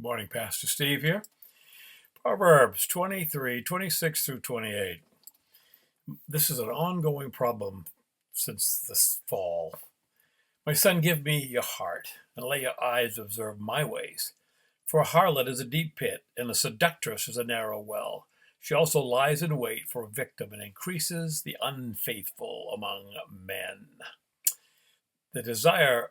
Good morning, Pastor Steve here. Proverbs 23, 26 through 28. This is an ongoing problem since this fall. My son, give me your heart, and let your eyes observe my ways. For a harlot is a deep pit, and a seductress is a narrow well. She also lies in wait for a victim and increases the unfaithful among men. The desire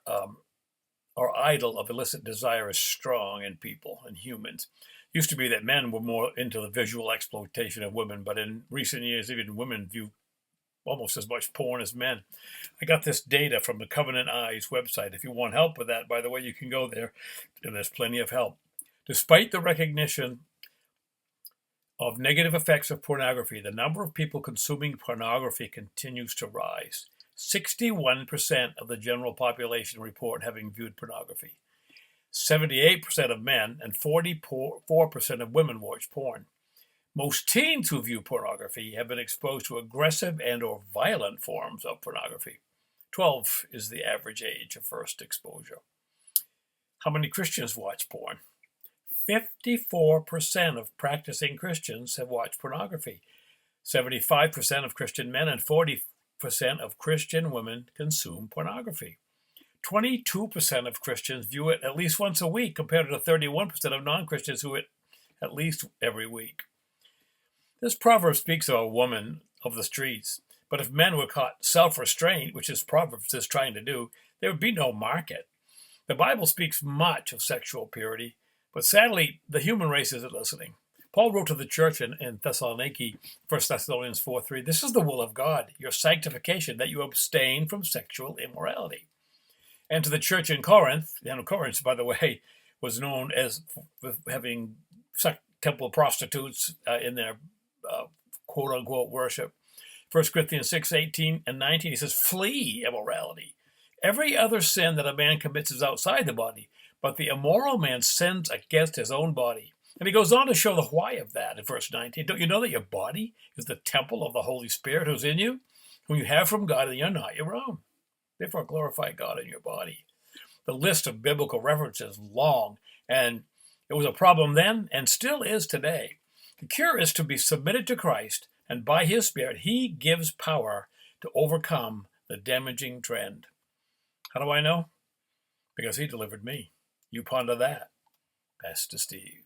or idol of illicit desire is strong in people and humans. Used to be that men were more into the visual exploitation of women, but in recent years, even women view almost as much porn as men. I got this data from the Covenant Eyes website. If you want help with that, by the way, you can go there, and there's plenty of help. Despite the recognition of negative effects of pornography, the number of people consuming pornography continues to rise. 61% of the general population report having viewed pornography. 78% of men and 44% of women watch porn. Most teens who view pornography have been exposed to aggressive and or violent forms of pornography. 12 is the average age of first exposure. How many Christians watch porn? 54% of practicing Christians have watched pornography. 75% of Christian men and 40% of Christian women consume pornography. 22% of Christians view it at least once a week, compared to 31% of non-Christians who view it at least every week. This proverb speaks of a woman of the streets, but if men were caught self-restraint, which is Proverbs is trying to do, there would be no market. The Bible speaks much of sexual purity, but sadly, the human race isn't listening. Paul wrote to the church in Thessaloniki, 1 Thessalonians 4:3, this is the will of God, your sanctification, that you abstain from sexual immorality. And to the church in Corinth, and Corinth, by the way, was known as having temple prostitutes in their quote-unquote worship. 1 Corinthians 6:18 and 19, he says, flee immorality. Every other sin that a man commits is outside the body, but the immoral man sins against his own body. And he goes on to show the why of that in verse 19. Don't you know that your body is the temple of the Holy Spirit who's in you, whom you have from God, and you're not your own? Therefore, glorify God in your body. The list of biblical references is long, and it was a problem then and still is today. The cure is to be submitted to Christ, and by his Spirit, he gives power to overcome the damaging trend. How do I know? Because he delivered me. You ponder that. Pastor Steve.